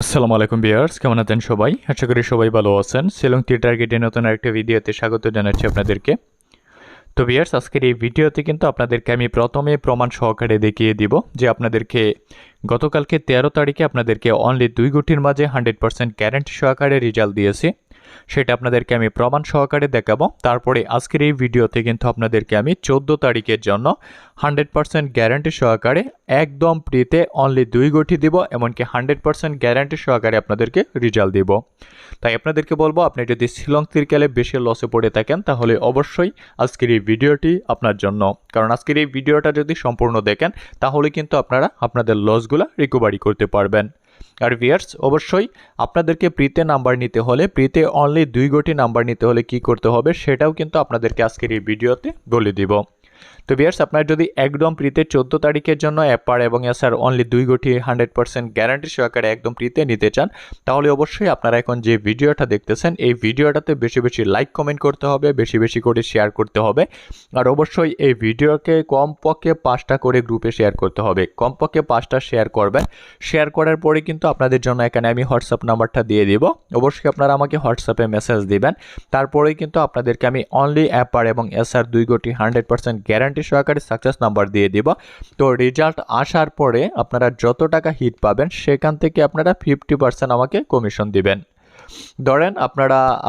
আসসালামু আলাইকুম ভিউয়ার্স, কেমন আছেন সবাই? আশা করি সবাই ভালো আছেন। শিলং টি টার্গেটের নতুন আরেকটা ভিডিওতে স্বাগত জানাচ্ছি আপনাদেরকে। তো ভিউয়ার্স, আজকের এই ভিডিওতে কিন্তু আপনাদেরকে আমি প্রথমে প্রমাণ সহকারে দেখিয়ে দিব যে আপনাদেরকে গতকালকে 13 তারিখে আপনাদেরকে অনলি 2 গুটির মাঝে 100% গ্যারান্টি সহকারে রেজাল্ট দিয়েছি। সেটা আপনাদেরকে আমি প্রমাণ সহকারে দেখাবো। তারপরে আজকের এই ভিডিওতে কিন্তু আপনাদেরকে আমি 14 তারিখের জন্য 100% গ্যারান্টি সহকারে একদম ফ্রিতে অনলি 2 গুটি দিব, এমনকি 100% গ্যারান্টি সহকারে আপনাদেরকে রেজাল্ট দিব। তাই আপনাদেরকে বলবো, আপনি যদি শিলং তিরকেলে বেশি লসে পড়ে থাকেন তাহলে অবশ্যই আজকের এই ভিডিওটি আপনার জন্য। কারণ আজকের এই ভিডিওটা যদি সম্পূর্ণ দেখেন তাহলে কিন্তু আপনারা আপনাদের লসগুলো রিকভারি করতে পারবেন। আর ভিউয়ার্স, অবশ্যই আপনাদেরকে প্রিতে নাম্বার নিতে হলে, প্রিতে অনলি 2 গুটি নাম্বার নিতে হলে কি করতে হবে সেটাও কিন্তু আপনাদেরকে আজকের এই ভিডিওতে বলে দিব। তো ভিউয়ার্স, আপনারা যদি একদম প্রিতে 14 তারিখের জন্য অ্যাপার এবং এসআর অনলি 2 গুটি 100% গ্যারান্টি সহকারে একদম প্রিতে নিতে চান তাহলে অবশ্যই আপনারা এখন যে ভিডিওটা দেখতেছেন এই ভিডিওটাতে বেশি বেশি লাইক কমেন্ট করতে হবে, বেশি বেশি করে শেয়ার করতে হবে। আর অবশ্যই এই ভিডিওকে কমপক্ষে 5টা করে গ্রুপে শেয়ার করতে হবে। কমপক্ষে 5টা শেয়ার করবেন। শেয়ার করার পরে কিন্তু আপনাদের জন্য এখানে আমি হোয়াটসঅ্যাপ নাম্বারটা দিয়ে দিব। অবশ্যই আপনারা আমাকে হোয়াটসঅ্যাপে মেসেজ দিবেন। তারপরেই কিন্তু আপনাদেরকে আমি অনলি অ্যাপার এবং এসআর 2 গুটি 100% গ্যারান্টি সহকারে সাকসেস নাম্বার দিয়ে দিব। তো রেজাল্ট আসার পরে আপনারা যত টাকা হিট পাবেন সেখান থেকে আপনারা 50% আমাকে কমিশন দিবেন। ধরেন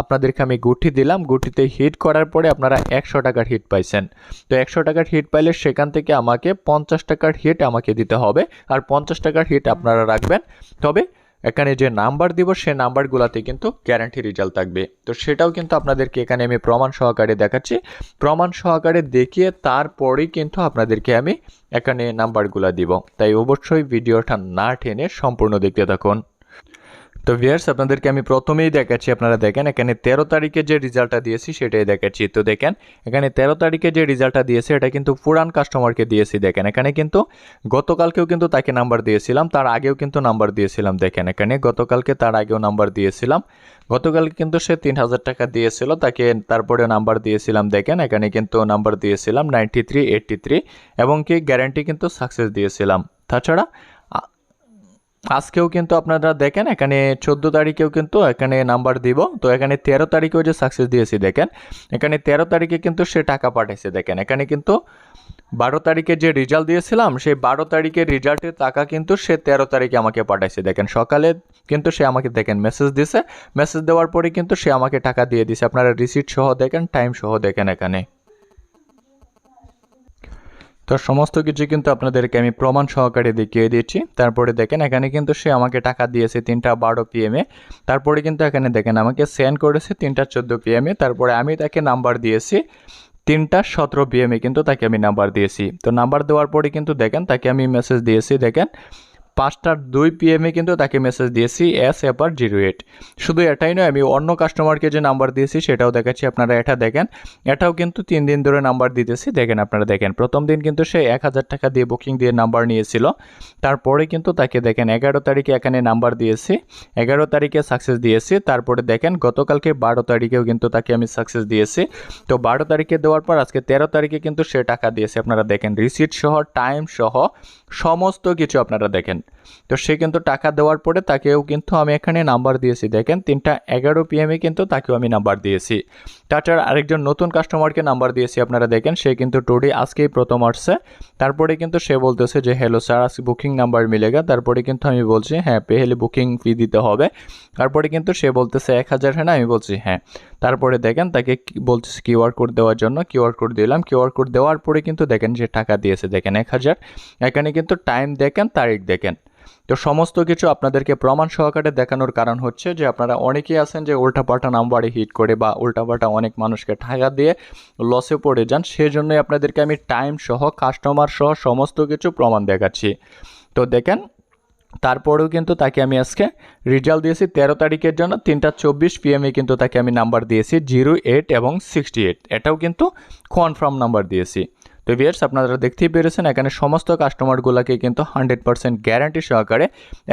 আপনাদেরকে আমি গুটি দিলাম, গুটিতে হিট করার পরে আপনারা 100 টাকার হিট পাইছেন। তো 100 টাকার হিট পাইলে সেখান থেকে আমাকে 50 টাকার হিট আমাকে দিতে হবে। আর 50 টাকার হিট আপনারা রাখবেন। তবে এখানে যে নাম্বার দিব সে নাম্বারগুলোতে কিন্তু গ্যারান্টি রেজাল্ট থাকবে। তো সেটাও কিন্তু আপনাদেরকে এখানে আমি প্রমাণ সহকারে দেখাচ্ছি। প্রমাণ সহকারে দেখিয়ে তারপরেই কিন্তু আপনাদেরকে আমি এখানে নাম্বারগুলো দিব। তাই অবশ্যই ভিডিওটা না টেনে সম্পূর্ণ দেখতে থাকুন। তো ভিউয়ার্স, আপনাদেরকে আমি প্রথমেই দেখাচ্ছি, আপনারা দেখেন এখানে 13 তারিখে যে রেজাল্টটা দিয়েছি সেটাই দেখাচ্ছি। তো দেখেন এখানে 13 তারিখে যে রেজাল্টটা দিয়েছে এটা কিন্তু পুরান কাস্টমারকে দিয়েছি। দেখেন এখানে কিন্তু গতকালকেও কিন্তু তাকে নাম্বার দিয়েছিলাম, তার আগেও কিন্তু নাম্বার দিয়েছিলাম। দেখেন এখানে গতকালকে তার আগেও নাম্বার দিয়েছিলাম। গতকালকে কিন্তু সে 3000 টাকা দিয়েছিল, তাকে তারপরে নাম্বার দিয়েছিলাম। দেখেন এখানে কিন্তু নাম্বার দিয়েছিলাম 93, 83 এবং কি গ্যারান্টি কিন্তু সাকসেস দিয়েছিলাম। তাছাড়া আজকেও কিন্তু আপনারা দেখেন এখানে 14 তারিখেও কিন্তু এখানে নাম্বার দিব। তো এখানে 13 তারিখেও যে সাকসেস দিয়েছি দেখেন এখানে 13 তারিখে কিন্তু সে টাকা পাঠাইছে। দেখেন এখানে কিন্তু 12 তারিখে যে রেজাল্ট দিয়েছিলাম সেই 12 তারিখের রেজাল্টের টাকা কিন্তু সে 13 তারিখে আমাকে পাঠাইছে। দেখেন সকালে কিন্তু সে আমাকে দেখেন মেসেজ দিছে, মেসেজ দেওয়ার পরে কিন্তু সে আমাকে টাকা দিয়ে দিছে। আপনারা রিসিট সহ দেখেন, টাইম সহ দেখেন এখানে। তো সমস্ত কিছু কিন্তু আপনাদেরকে আমি প্রমাণ সহকারে দেখিয়ে দিচ্ছি। তারপরে দেখেন এখানে কিন্তু সে আমাকে টাকা দিয়েছে 3টা 12 PM এ। তারপরে কিন্তু এখানে দেখেন আমাকে সেন্ড করেছে 3টা 14 PM এ। তারপরে আমি তাকে নাম্বার দিয়েছি 3টা 17 PM এ কিন্তু তাকে আমি নাম্বার দিয়েছি। তো নাম্বার দেওয়ার পরে কিন্তু দেখেন তাকে আমি মেসেজ দিয়েছি। দেখেন 5টা 2 PM এ কিন্তু তাকে মেসেজ দিয়েছি SAPR08। শুধু এটাই নয়, আমি অন্য কাস্টমারকে যে নাম্বার দিয়েছি সেটাও দেখাচ্ছি। আপনারা এটা দেখেন, এটাও কিন্তু 3 দিন ধরে নাম্বার দিতেছি। দেখেন আপনারা দেখেন প্রথম দিন কিন্তু সে 1000 টাকা দিয়ে বুকিং দিয়ে নাম্বার নিয়েছিল। তারপরে কিন্তু তাকে দেখেন 11 তারিখে এখানে নাম্বার দিয়েছি, 11 তারিখে সাকসেস দিয়েছি। তারপরে দেখেন গতকালকে 12 তারিখেও কিন্তু তাকে আমি সাকসেস দিয়েছি। তো 12 তারিখে দেওয়ার পর আজকে 13 তারিখে কিন্তু সে টাকা দিয়েছে। আপনারা দেখেন রিসিট সহ টাইম সহ সমস্ত কিছু আপনারা দেখেন। তো সে কিন্তু টাকা দেওয়ার পরে তাকেও কিন্তু আমি এখানে নাম্বার দিয়েছি। দেখেন 3টা 11 PM এ কিন্তু তাকেও আমি নাম্বার দিয়েছি। তাছাড়া আরেকজন নতুন কাস্টমারকে নাম্বার দিয়েছি। আপনারা দেখেন সে কিন্তু টুডে আজকেই প্রথম আসছে। তারপরে কিন্তু সে বলতেছে যে হ্যালো স্যার, আজকে বুকিং নাম্বার মিলেগা। তারপরে কিন্তু আমি বলছি হ্যাঁ, পেহেলে বুকিং ফি দিতে হবে। তারপরে কিন্তু সে বলতেছে 1000, হ্যাঁ না? আমি বলছি হ্যাঁ। তারপরে দেখেন তাকে বলতেছে কিউআর কোড দেওয়ার জন্য, কিউআর কোড দিলাম। কিউআর কোড দেওয়ার পরে কিন্তু দেখেন যে টাকা দিয়েছে। দেখেন 1000। এখানে কিন্তু টাইম দেখেন, তারিখ দেখেন। তো সমস্ত কিছু আপনাদেরকে প্রমাণ সহকারে দেখানোর কারণ হচ্ছে যে আপনারা অনেকেই আছেন যে উল্টাপাল্টা নাম্বারে হিট করে বা উল্টাপাল্টা অনেক মানুষকে টাকা দিয়ে লসে পড়ে যান। সেজন্যই আপনাদেরকে আমি টাইম সহ কাস্টমার সহ সমস্ত কিছু প্রমাণ দেখাচ্ছি। তো দেখেন তারপরেও কিন্তু তাকে আমি আজকে রেজাল্ট দিয়েছি 13 তারিখের জন্য 3টা 24 PM এ কিন্তু তাকে আমি নাম্বার দিয়েছি 08 এবং 68। এটাও কিন্তু কনফার্ম নাম্বার দিয়েছি। তো ভিউয়ার্স আপনারা দেখতেই পেরেছেন এখানে সমস্ত কাস্টমারগুলোকে কিন্তু 100% গ্যারান্টি সহকারে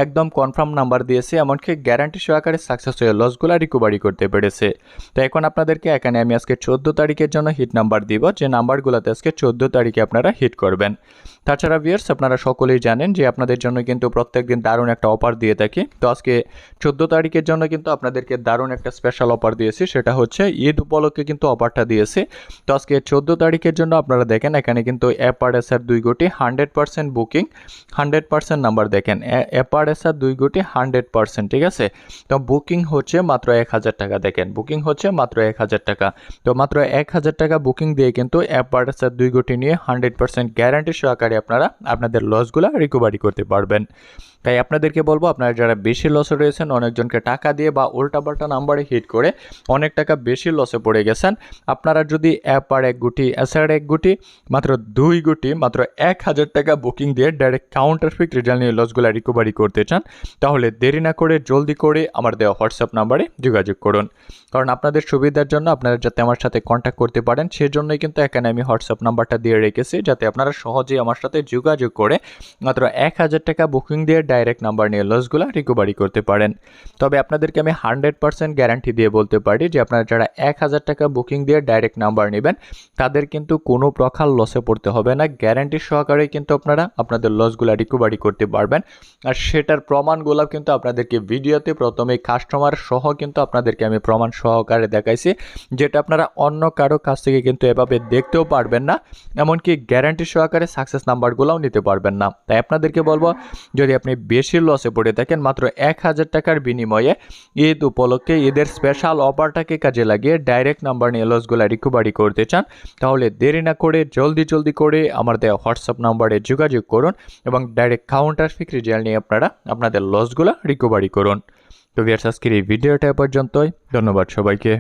একদম কনফার্ম নাম্বার দিয়েছে, এমনকি গ্যারান্টি সহকারে সাকসেস হয়ে লসগুলো রিকভারি করতে পেরেছে। তো এখন আপনাদেরকে এখানে আমি আজকে 14 তারিখের জন্য হিট নাম্বার দিব, যে নাম্বারগুলোতে আজকে 14 তারিখে আপনারা হিট করবেন। তাছাড়া ভিউয়ার্স আপনারা সকলেই জানেন যে আপনাদের জন্য কিন্তু প্রত্যেকদিন দারুণ একটা অফার দিয়ে থাকি। তো আজকে 14 তারিখের জন্য কিন্তু আপনাদেরকে দারুণ একটা স্পেশাল অফার দিয়েছি, সেটা হচ্ছে ঈদ উপলক্ষে কিন্তু অফারটা দিয়েছি। তো আজকে 14 তারিখের জন্য আপনারা দেখেন এখানে কিন্তু অ্যাপারেসার 2 কোটি 100% বুকিং, 100% নাম্বার দেখেন অ্যাপারেসার 2 কোটি 100%, ঠিক আছে। তো বুকিং হচ্ছে মাত্র 1000 টাকা, দেখেন বুকিং হচ্ছে মাত্র 1000 টাকা। তো মাত্র 1000 টাকা বুকিং দিয়ে কিন্তু অ্যাপারেসার 2 কোটি নিয়ে 100% গ্যারান্টি সহকারে আপনারা আপনাদের লসগুলো রিকভারি করতে পারবেন। তাই আপনাদেরকে বলবো আপনারা যারা বেশি লসে রয়েছেন, অনেকজনকে টাকা দিয়ে বা উল্টাপাল্টা নাম্বারে হিট করে অনেক টাকা বেশি লসে পড়ে গেছেন, আপনারা যদি অ্যাপার 1 কোটি এসআর 1 কোটি মাত্র 2 কোটি মাত্র 1000 টাকা বুকিং দিয়ে ডাইরেক্ট কাউন্টারফিট রেজাল্ট নিয়ে লসগুলো রিকভারি করতে চান, তাহলে দেরি না করে জলদি করে আমার দেওয়া হোয়াটসঅ্যাপ নাম্বারে যোগাযোগ করুন। কারণ আপনাদের সুবিধার জন্য আপনারা যাতে আমার সাথে কন্ট্যাক্ট করতে পারেন সেজন্যই কিন্তু এখানে আমি হোয়াটসঅ্যাপ নাম্বারটা দিয়ে রেখেছি, যাতে আপনারা সহজেই আমার সাথে যোগাযোগ করে মাত্র 1000 টাকা বুকিং দিয়ে ডাইরেক্ট নাম্বার নিয়ে লসগুলো রিকভারি করতে পারেন। তবে আপনাদেরকে আমি 100% গ্যারান্টি দিয়ে বলতে পারি যে আপনারা যারা 1000 টাকা বুকিং দিয়ে ডাইরেক্ট নাম্বার নেবেন তাদের কিন্তু কোনো প্রকার লসে পড়তে হবে না, গ্যারান্টি সহকারে কিন্তু আপনারা আপনাদের লসগুলো রিকভারি করতে পারবেন। আর সেটার প্রমাণগুলো কিন্তু আপনাদেরকে ভিডিওতে প্রথমে কাস্টমার সহ কিন্তু আপনাদেরকে আমি প্রমাণ সহকারে দেখাইছি, যেটা আপনারা অন্য কারো কাছ থেকে কিন্তু এভাবে দেখতেও পারবেন না, এমনকি গ্যারান্টি সহকারে সাকসেস নাম্বারগুলোও নিতে পারবেন না। তাই আপনাদেরকে বলবো যদি আপনি বেশি লসে পড়ে থাকেন, মাত্র 1000 টাকার বিনিময়ে ঈদ উপলক্ষে ঈদের স্পেশাল অফারটাকে কাজে লাগিয়ে ডাইরেক্ট নাম্বার নিয়ে লসগুলো রিকভারি করতে চান, তাহলে দেরি না করে জলদি করে আমার দেওয়া হোয়াটসঅ্যাপ নাম্বারে যোগাযোগ করুন এবং ডাইরেক্ট কাউন্টারফিট রেজাল্ট নিয়ে আপনারা আপনাদের লসগুলো রিকভারি করুন। তো ভিউয়ার্স আজকের এই ভিডিওটা পর্যন্তই, ধন্যবাদ সবাইকে।